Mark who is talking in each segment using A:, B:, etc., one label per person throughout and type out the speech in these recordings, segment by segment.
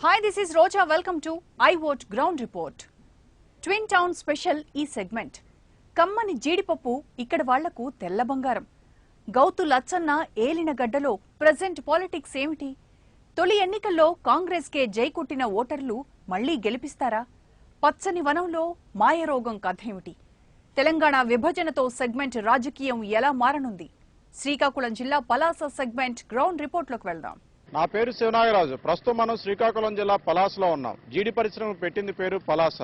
A: Hi, this is Roja. Welcome to I Vote Ground Report. Twin Town Special ఈ segment. కమ్మని జీడిపప్పు ఇక్కడ వాళ్లకు తెల్ల బంగారం. గౌతు లచ్చన్న ఏలిన గడ్డలో ప్రెజెంట్ పాలిటిక్స్ ఏమిటి? తొలి ఎన్నికల్లో కాంగ్రెస్ కే జై కొట్టిన ఓటర్లు మళ్లీ గెలిపిస్తారా? పచ్చని వనంలో మాయరోగం కథ ఏమిటి? తెలంగాణ విభజనతో సెగ్మెంట్ రాజకీయం ఎలా మారనుంది? శ్రీకాకుళం జిల్లా పలాస సెగ్మెంట్ గ్రౌండ్ రిపోర్ట్లోకి వెళ్దాం.
B: నా పేరు శివనాగరాజు. ప్రస్తుతం మనం శ్రీకాకుళం జిల్లా పలాసలో ఉన్నాం. జీడి పరిశ్రమ పెట్టింది పేరు పలాస.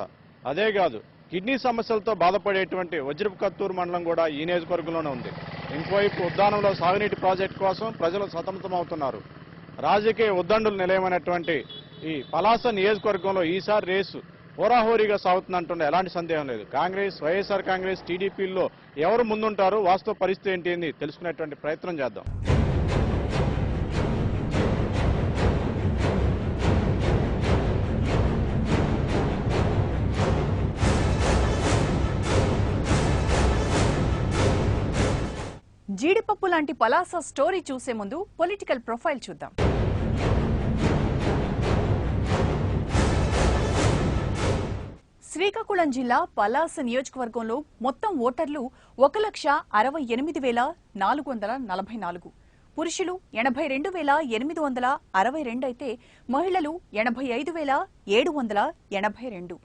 B: అదే కాదు, కిడ్నీ సమస్యలతో బాధపడేటువంటి వజ్రపు కత్తూరు మండలం కూడా ఈ నియోజకవర్గంలోనే ఉంది. ఇంకోవైపు ఉద్దానంలో సాగునీటి ప్రాజెక్టు కోసం ప్రజలు సతమతమవుతున్నారు. రాజకీయ ఉద్దండులు నిలయమైనటువంటి ఈ పలాస నియోజకవర్గంలో ఈసారి రేసు హోరాహోరీగా సాగుతుందంటుండే ఎలాంటి సందేహం లేదు. కాంగ్రెస్, వైఎస్ఆర్ కాంగ్రెస్, టీడీపీల్లో ఎవరు ముందుంటారు, వాస్తవ పరిస్థితి ఏంటి అని తెలుసుకునేటువంటి ప్రయత్నం చేద్దాం.
A: జీడిపప్పు లాంటి పలాస స్టోరీ చూసే ముందు పొలిటికల్ ప్రొఫైల్ చూద్దాం. శ్రీకాకుళం జిల్లా పలాస నియోజకవర్గంలో మొత్తం ఓటర్లు 1,68,444. పురుషులు 82,862 అయితే మహిళలు 85,782.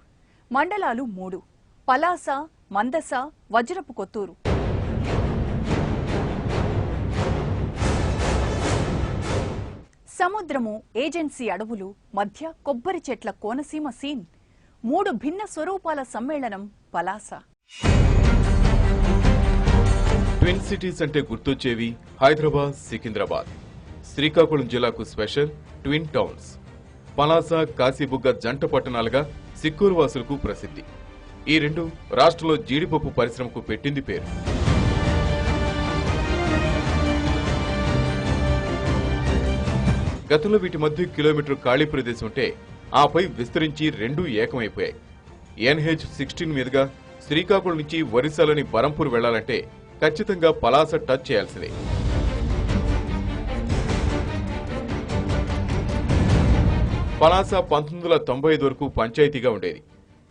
A: మండలాలు 3: పలాస, మందస, వజ్రపు కొత్తూరు. సముద్రము, ఏజెన్సీ అడవులు, మధ్య కొబ్బరి చెట్ల కోనసీమ సీన్. 3 భిన్న స్వరూపాల సమ్మేళనం పలాస.
C: ట్విన్ సిటీస్ అంటే గుర్తొచ్చేవి హైదరాబాద్, సికింద్రాబాద్. శ్రీకాకుళం జిల్లాకు special twin towns. Palasa, Kashibugga జంట పట్టణాలుగా సిక్కూరు వాసులకు ప్రసిద్ధి. ఈ రెండు రాష్ట్రంలో జీడిపప్పు పరిశ్రమకు పెట్టింది పేరు. గతంలో వీటి మధ్య కిలోమీటర్ ఖాళీ ప్రదేశం ఉంటే ఆపై విస్తరించి రెండూ ఏకమైపోయాయి. NH-16 మీదుగా శ్రీకాకుళం నుంచి ఒరిస్సాలోని బరంపూర్ వెళ్లాలంటే ఖచ్చితంగా పలాస టచ్ చేయాల్సిందే. పలాస 1995 వరకు పంచాయతీగా ఉండేది.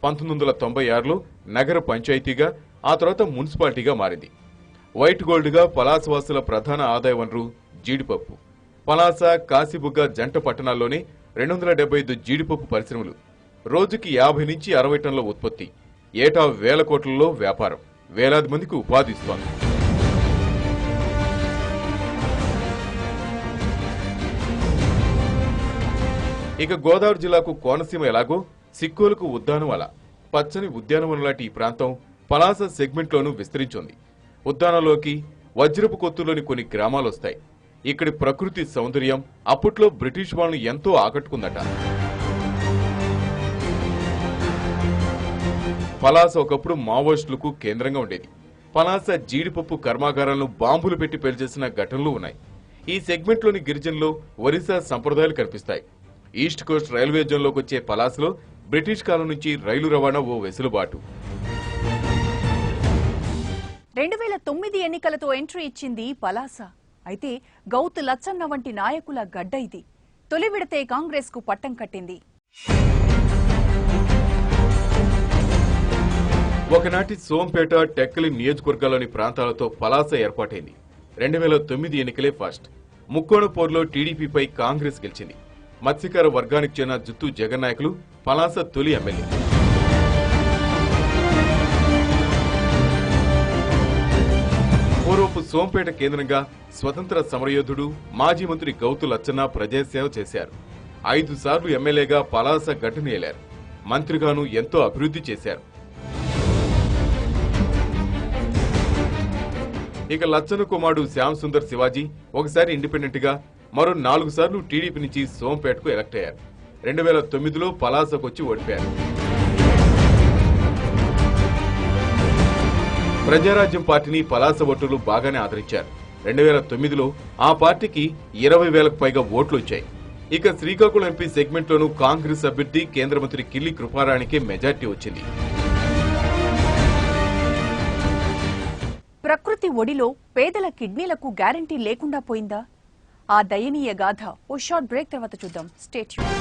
C: 1996లో నగర పంచాయతీగా, ఆ తర్వాత మున్సిపాలిటీగా మారింది. వైట్ గోల్డ్గా పలాసవాసుల ప్రధాన ఆదాయ వనరు జీడిపప్పు. పలాస, కాశీబుగ్గ జంట పట్టణాల్లోనే 275 జీడిపప్పు పరిశ్రమలు. రోజుకి 50 నుంచి 60 టన్నుల ఉత్పత్తి. ఏటా 1000 కోట్లలో వ్యాపారం. వేలాది మందికి ఉపాధి ఇస్తోంది. ఇక గోదావరి జిల్లాకు కోనసీమ ఎలాగో సిక్కోలకు ఉద్దానం అలా. పచ్చని ఉద్యానవనం లాంటి ఈ ప్రాంతం పలాస సెగ్మెంట్లోనూ విస్తరించింది. ఉద్దానంలోకి వజ్రపు కొత్తూరులోని కొన్ని గ్రామాలు వస్తాయి. ఇక్కడి ప్రకృతి సౌందర్యం అప్పట్లో బ్రిటిష్ వాళ్ళను ఎంతో ఆకట్టుకుందట. పలాస ఒకప్పుడు మావోయిస్టులకు కేంద్రంగా ఉండేది. పలాస జీడిపప్పు కర్మాగారాలను బాంబులు పెట్టి పేల్చేసిన ఘటనలు ఉన్నాయి. ఈ సెగ్మెంట్లోని గిరిజనులు ఒరిస్సా సంప్రదాయాలు కనిపిస్తాయి. ఈస్ట్ కోస్ట్ రైల్వే జోన్లోకి వచ్చే పలాసలో బ్రిటిష్ కాలం నుంచి రైలు రవాణా ఓ వెసులుబాటు.
A: 2009 ఎన్నికలతో ఎంట్రీ ఇచ్చింది పలాస. అయితే గౌతు లచ్చన్న వంటి నాయకుల గడ్డ ఇది. తొలి విడతే కాంగ్రెస్ కు పట్టం కట్టింది.
C: ఒకనాటి సోంపేట, టెక్కలి నియోజకవర్గాల్లోని ప్రాంతాలతో పలాస ఏర్పాటైంది. 2009 ఎన్నికలే ఫస్ట్. ముక్కోణపోర్లో టీడీపీపై కాంగ్రెస్ గెలిచింది. మత్స్యకార వర్గానికి చెందిన జుత్తు జగన్నాయకులు పలాస తొలి ఎమ్మెల్యే. పూర్వపు సోంపేట కేంద్రంగా స్వతంత్ర సమరయోధుడు, మాజీ మంత్రి గౌతు లచ్చన్న ప్రజాసేవ చేశారు. 5 సార్లు ఎమ్మెల్యేగా పలాస గడ్డను ఏలారు. మంత్రిగాను ఎంతో అభివృద్ధి చేశారు. ఇక లచ్చన్న కుమారుడు శ్యామ్ సుందర్ శివాజీ ఒకసారి ఇండిపెండెంట్ గా, మరో 4 సార్లు టీడీపీ నుంచి సోంపేటకు ఎలక్ట్ అయ్యారు. 2009లో పలాసకొచ్చి ఓడిపోయారు. ప్రజారాజ్యం పార్టీని పలాస ఓటర్లు బాగానే ఆదరించారు. 2009లో ఆ పార్టీకి 20,000కు పైగా ఓట్లు వచ్చాయి. ఇక శ్రీకాకుళం ఎంపీ సెగ్మెంట్లోనూ కాంగ్రెస్ అభ్యర్థి కేంద్ర మంత్రి కిల్లి కృపారాణికే మెజార్టీ వచ్చింది.
A: ప్రకృతి ఒడిలో పేదల కిడ్నీలకు గ్యారంటీ లేకుండా పోయిందా? ఆ దయనీయ గాథ ఓ షార్ట్ బ్రేక్ తర్వాత చూద్దాం. Stay tune.